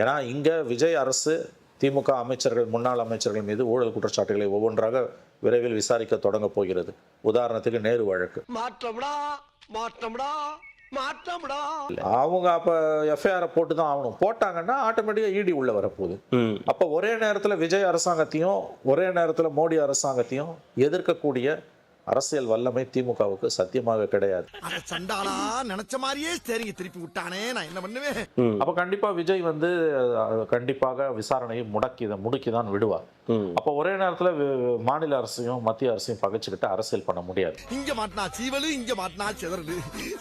ஏன்னா இங்கே விஜய் அரசு திமுக அமைச்சர்கள், முன்னாள் அமைச்சர்கள் மீது ஊழல் குற்றச்சாட்டுகளை ஒவ்வொன்றாக விரைவில் விசாரிக்க தொடங்க போகிறது. உதாரணத்துக்கு நேரு வழக்கு. அவங்க அப்ப எஃப்ஐஆர் போட்டு தான் ஆகணும். போட்டாங்கன்னா ஆட்டோமேட்டிக்கா இடி உள்ள வரப்போகுது. அப்ப ஒரே நேரத்துல விஜய் அரசாங்கத்தையும் ஒரே நேரத்துல மோடி அரசாங்கத்தையும் எதிர்க்கக்கூடிய அரசியல் வல்லமை திமுகவுக்கு சத்தியமாக கிடையாது. நினைச்ச மாதிரியே சரிங்க திருப்பி விட்டானே, நான் என்ன பண்ணுவேன்? அப்ப கண்டிப்பா விஜய் வந்து கண்டிப்பாக விசாரணையை முடுக்கிதான் விடுவார். அப்ப ஒரே நேரத்துல மாநில அரசையும் மத்திய அரசையும் பகைச்சுக்கிட்டு அரசியல் பண்ண முடியாது. இங்க மாட்டினா சீவலு, இங்க மாட்டினா சிதறலு.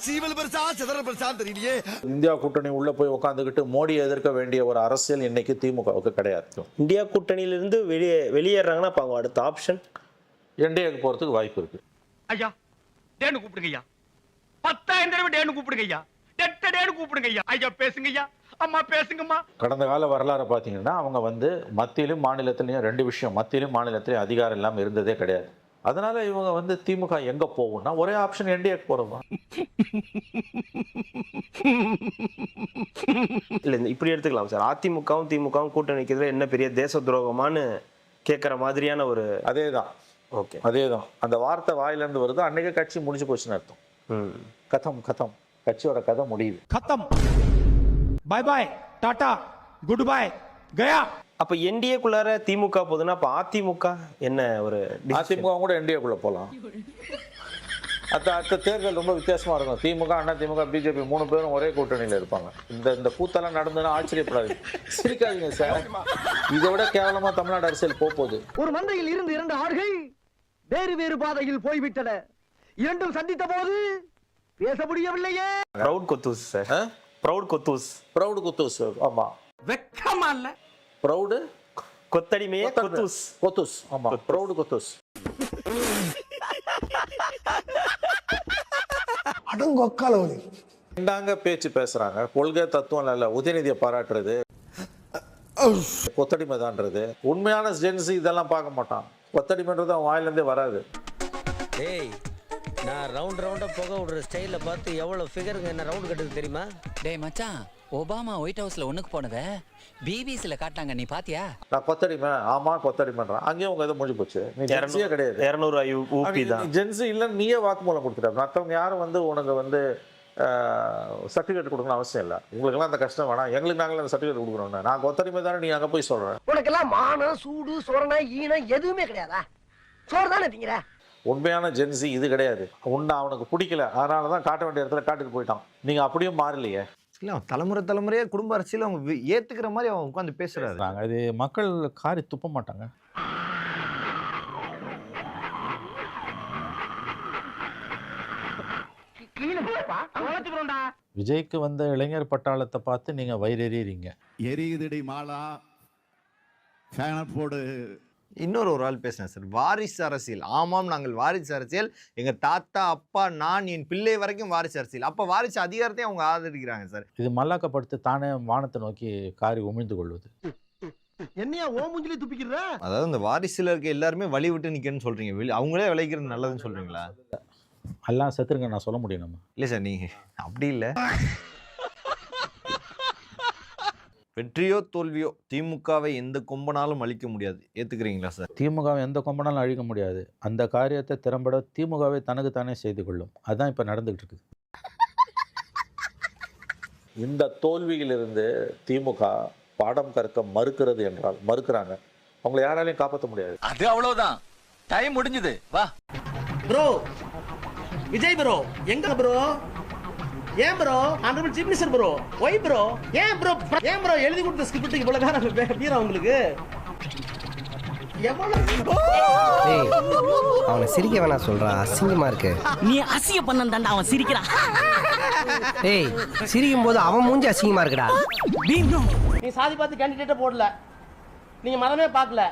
சீவல் பெருசா சிதறல் பெருசா தெரியலையே. இந்தியா கூட்டணி உள்ள போய் உட்காந்துக்கிட்டு மோடியை எதிர்க்க வேண்டிய ஒரு அரசியல் இன்னைக்கு திமுகவுக்கு கிடையாது. இந்தியா கூட்டணியிலிருந்து வெளியேறாங்கன்னா அப்ப அவங்க அடுத்த ஆப்ஷன் என்டிஏக்கு போறதுக்கு வாய்ப்பு இருக்கு. ஐயா டேனு கூப்பிடுங்க ஐயா, 10,000 தடவை டேனு கூப்பிடுங்க ஐயா, டேனு கூப்பிடுங்க ஐயா. ஐயா பேசுங்க ஐயா, அம்மா பேசுங்கம்மா. கடந்த கால வரலாறு பார்த்தீங்கன்னா அவங்க வந்து மத்தியிலும் மாநிலத்திலையும் ரெண்டு விஷயம், மத்தியிலும் மாநிலத்திலையும் அதிகாரம் இல்லாமல் இருந்ததே கிடையாது. அதனால இவங்க வந்து திமுக எங்க போகும்னா ஒரே ஆப்ஷன் என்டிஏக்கு போறதுதான். இல்ல இப்படி எடுத்துக்கலாம் சார். அதிமுகவும் திமுகவும் கூட்டணி வைக்கிறதுல என்ன பெரிய தேச துரோகமானு கேட்கற மாதிரியான ஒரு அதேதான். ஓகே, அதேதான். அந்த வார்த்தை வாயிலிருந்து வருது, அன்னைக்கு கட்சி முடிஞ்சு போச்சுன்னு அர்த்தம். கதம் கதம், கட்சியோட கதை முடியுது. கதம், பை பை, டாடா, குட் பை, கயா. அப்ப என்டிஏக்குள்ளார திமுக போதுன்னா அப்ப அதிமுக என்ன ஒரு அதிமுக கூட என்டிஏக்குள்ள போலாம். அடுத்த தேர்தல் ரொம்ப வித்தியாசமா இருக்கும். திமுக, அண்ணா திமுக, பிஜேபி 3 பேரும் ஒரே கூட்டணியில இருப்பாங்க. இந்த கூத்தெல்லாம் நடந்ததுன்னா ஆச்சரியப்படாது. சிரிக்காதீங்க சார், இதை விட கேவலமா தமிழ்நாடு அரசியல் போகுது. ஒரு மந்தையில் இருந்து 2 ஆடுகள் வேறு வேறு பாதையில் போய்விட்டன. இரண்டும் சந்தித்த போது பேச முடியவில்லையே. ப்ரௌட் கொத்தூஸ் சார். ப்ரௌட் கொத்தூஸ். ஆமா, வெக்கமா இல்ல? ப்ரௌட் கொத்தடிமையே கொத்தூஸ். ஆமா, ப்ரௌட் கொத்தூஸ். அடங்கொக்காலவலி இந்தாங்க பேச்சு பேசுறாங்க. கொள்கை தத்துவம் இல்ல, உதயநிதியை பாராட்டுறது கொத்தடிமை தான்றது. உண்மையான ஜென்சி இதெல்லாம் பார்க்க மாட்டான். கொத்தடிமைன்றது அவன் வாயிலிருந்தே வராது. டேய், நான் ரவுண்டா புகை விடுற ஸ்டைல பார்த்து எவ்வளவு ஃபிகருங்க என்ன ரவுண்ட் கட்டுது தெரியுமா? டேய் மச்சான், ஒபாமா ஒயிட் ஹவுஸ்ல ஒண்ணுக்கு போனத பிபிசில காட்டாங்க, நீ பாத்தியா? நான் கொத்தடிமை, ஆமா கொத்தடிமைன்றான். அங்கேயும் உங்க இதை முடிஞ்சு போச்சு. நீ ஜென்சியே கிடையாது. 200 ஊபி தான் ஜென்சி இல்லைன்னு நீயே வாக்குமூலம் கொடுத்துட்ட. மற்றவங்க யாரும் வந்து உனக்கு வந்து சர்டிஃபிகேட் கொடுக்கணும் அவசியம் இல்லை. உங்களுக்கெல்லாம் அந்த கஷ்டம் வேணாம், எங்களுக்கு நாங்களே அந்த சர்டிஃபிகேட் கொடுக்குறோம். நான் கொத்தடிமை தானே, நீ அங்கே போய் சொல்கிறேன். உனக்கெல்லாம் மானம், சூடு, சோரணை, ஈனம் எதுவுமே கிடையாதா? சோறு தானே திங்கிற. உண்மையான ஜென்சி இது கிடையாது. உன்னை அவனுக்கு பிடிக்கல, அதனால தான் காட்ட வேண்டிய இடத்துல காட்டுக்கு போயிட்டான். நீங்கள் அப்படியும் மாறலையே. இல்லை, அவன் தலைமுறையே குடும்ப அரசியல் அவங்க ஏற்றுக்கிற மாதிரி அவன் உட்காந்து பேசுகிறாரு. அது மக்கள் காரி துப்ப மாட்டாங்க. விஜய்க்கு வந்த இளைஞர் பட்டாளத்தை பார்த்து நீங்க வயிறெறியறீங்க. எரியுதடி மாலா ஃபேனர் போடு. இன்னொரு ஆள் பேசினேன் சார், வாரிசு அரசியல். ஆமாம், நாங்கள் வாரிசு அரசியல். எங்க தாத்தா, அப்பா, நான், என் பிள்ளை வரைக்கும் வாரிசு அரசியல். அப்ப வாரிசு அதிகாரத்தையும் அவங்க ஆதரிக்கிறாங்க சார். இது மல்லாக்கப்படுத்து தானே வானத்தை நோக்கி காரி உமிழ்ந்து கொள்வது. என்னையா ஓ மூஞ்சிலே துப்பிக்கிற? அதாவது இந்த வாரிசுல இருக்க எல்லாருமே வழி விட்டு நிக்கணும்னு சொல்றீங்க. அவங்களே விளைக்கிறது நல்லதுன்னு சொல்றீங்களா? எல்லாம் செத்துருங்க நான் சொல்ல முடியும். நம்ம இல்லை சார், நீங்க அப்படி இல்லை. வெற்றியோ தோல்வியோ திமுகவை எந்த கொம்பனாலும் அழிக்க முடியாது. ஏத்துக்கிறீங்களா சார்? திமுகவை எந்த கொம்பனாலும் அழிக்க முடியாது. அந்த காரியத்தை திறம்பட திமுகவை தனக்கு தானே செய்து கொள்ளும். அதுதான் இப்ப நடந்துகிட்டு இருக்குது. இந்த தோல்வியிலிருந்து திமுக பாடம் கற்க மறுக்கிறது என்றால் மறுக்கிறாங்க. அவங்களை யாராலையும் காப்பாற்ற முடியாது. அது அவ்வளவுதான், டைம் முடிஞ்சது. வா ப்ரோ, விஜய் ப்ரோ எங்க ப்ரோ? ஏன் bro? Honourable chief minister bro, why bro? ஏன் ப்ரோ எழுதி கொடுத்த ஸ்கிரிப்ட் இவ்வளவு நேரம் வீரா உங்களுக்கு? அவனை சிரிக்க வேணாம் சொல்றா, அசிங்கமா இருக்கு. நீ அசிங்க பண்ணந்தாண்டா அவன் சிரிக்கிறான். ஏய், சிரிக்கும் போது அவன் மூஞ்சி அசிங்கமா இருக்குடா. நீ சாதி பார்த்து கேண்டிடேட்டை போடல, நீங்க மதமே பார்க்கல.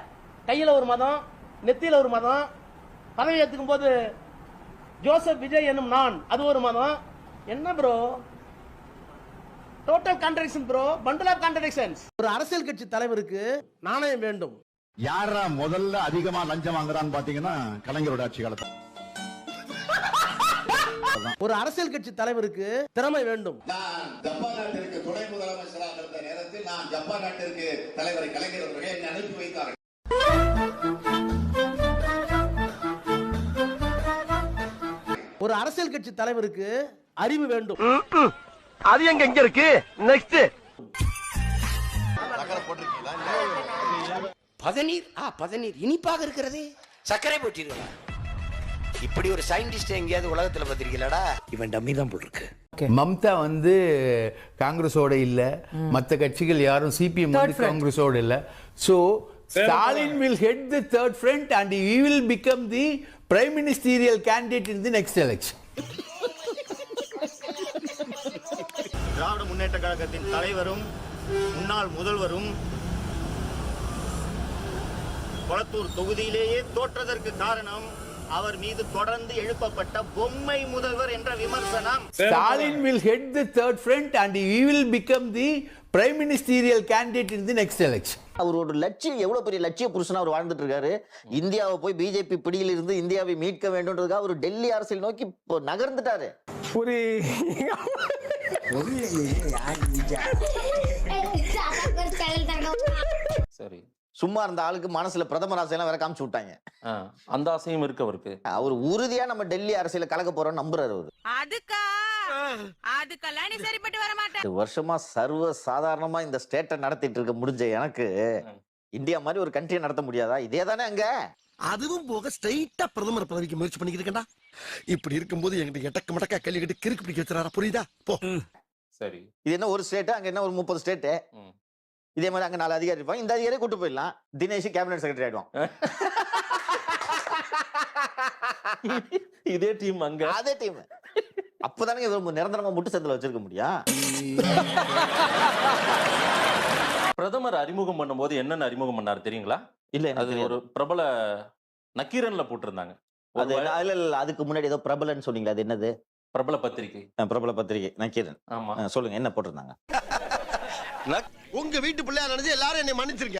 கையில ஒரு மதம், நெத்தியில ஒரு மதம். பதவி ஏத்துக்கும் போது ஜோசப் விஜய் என்னும் நான், அது ஒரு மதம். என்ன bro? Total contradiction bro, bundle of contradictions. ஒரு அரசியல் கட்சி தலைவருக்கு நாணயம் வேண்டும். யாரா முதல்ல அதிகமா லஞ்சம் வாங்குறான்னு பாத்தீங்கன்னா கலைஞரோட ஆட்சி காலத்துல ஒரு அரசியல் கட்சி தலைவருக்கு திறமை வேண்டும். நான் ஜப்பான் நாட்டிற்கு துணை முதலமைச்சராக இருந்த நேரத்தில் நான் ஜப்பான் நாட்டிற்கு தலைவரை கலைஞர் அவர்களே என்னை அனுப்பி வைத்தார்கள். ஒரு அரசியல் கட்சி தலைவருக்கு அறிவு வேண்டும். அது எங்க இருக்கு நெக்ஸ்ட் பதநீர் இனிப்பாக இருக்கிறதே, சர்க்கரை போட்டிருக்கா. இப்படி ஒரு சயின்டிஸ்ட் எங்கேயாவது உலகத்துல பார்த்திருக்கீங்களா? இவன் டம்மி தான் போட்டிருக்கு. மம்தா வந்து காங்கிரஸோட இல்ல, மற்ற கட்சிகள் யாரும் சிபிஎம் வந்து காங்கிரஸோட இல்ல. So Stalin will head the third front and he will become the prime ministerial candidate in the next election. Dravida Munnetra கழகத்தின் தலைவரும் முன்னாள் முதல்வரும் கொளத்தூர் தொகுதியிலேயே தோற்றதற்கு காரணம் அவர் மீது தொடர்ந்து எழுப்பப்பட்ட பொம்மை முதல்வர் என்ற விமர்சனம். Stalin will head the third front and he will become the prime ministerial candidate in the next election. அவர் ஒரு லட்சியம், எவ்வளவு பெரிய லட்சிய புருஷனா அவர் வாழ்ந்துட்டு இருக்காரு. இந்தியாவை போய் பிஜேபி பிடியில் இருந்து இந்தியாவை மீட்க வேண்டும்ன்றதுக்காக ஒரு டெல்லி அரசியல் நோக்கி இப்போ நகர்ந்துட்டாரு. சரி, சும்மா இருந்த ஆளுக்கு மனசுல பிரதமர் ஆசையெல்லாம் வேற காமிச்சு விட்டாங்க. அந்த ஆசையும் இருக்கு அவருக்கு. அவர் உறுதியா நம்ம டெல்லி அரசியல கலக்க போறோம் நம்புறாரு அவரு. அதுக்கெல்லாம் நீ சரிப்பட்டு வர மாட்டேன். 2 வருஷமா சர்வ சாதாரணமா இந்த ஸ்டேட்டை நடத்திட்டு இருக்க முடிஞ்ச எனக்கு இந்தியா மாதிரி ஒரு கண்ட்ரியை நடத்த முடியாதா? இதே தானே அங்க. அதுவும் போக ஸ்ட்ரைட்டா பிரதமர் பதவிக்கு முயற்சி பண்ணிக்கிட்டு இருக்கேன்டா. இப்படி இருக்கும்போது என்கிட்ட எட்டக்க மடக்கா கல்வி கட்டி கிறுக்கு பிடிக்க வச்சுறாரா? புரியுதா? போ. சரி, இது என்ன ஒரு ஸ்டேட், அங்க என்ன ஒரு 30 ஸ்டேட். இதே மாதிரி அங்க 4 அதிகாரி இருப்பாங்க. இந்த அதிகாரியை கூட்டு போயிடலாம். தினேஷ் கேபினட் செக்ரட்டரி ஆயிடுவான். இதே டீம் அங்க, அதே டீம். அப்பதானே நிரந்தரமா முட்டு சந்தில வச்சிருக்க முடியும். பிரதமர் அறிமுகம் பண்ணும்போது என்னென்ன அறிமுகம் பண்ணாரு தெரியுங்களா? இல்ல, அது ஒரு பிரபல நக்கீரன்ல போட்டிருந்தாங்க. அது இல்ல, அதுக்கு முன்னாடி ஏதோ பிரபலன்னு சொன்னீங்களா? அது என்னது? பிரபல பத்திரிகை. பிரபல பத்திரிகை நக்கீரன். ஆமா, சொல்லுங்க, என்ன போட்டிருந்தாங்க? உங்க வீட்டு பிள்ளையா நினைச்சு எல்லாரும் என்னை மன்னிச்சிருக்கேன்.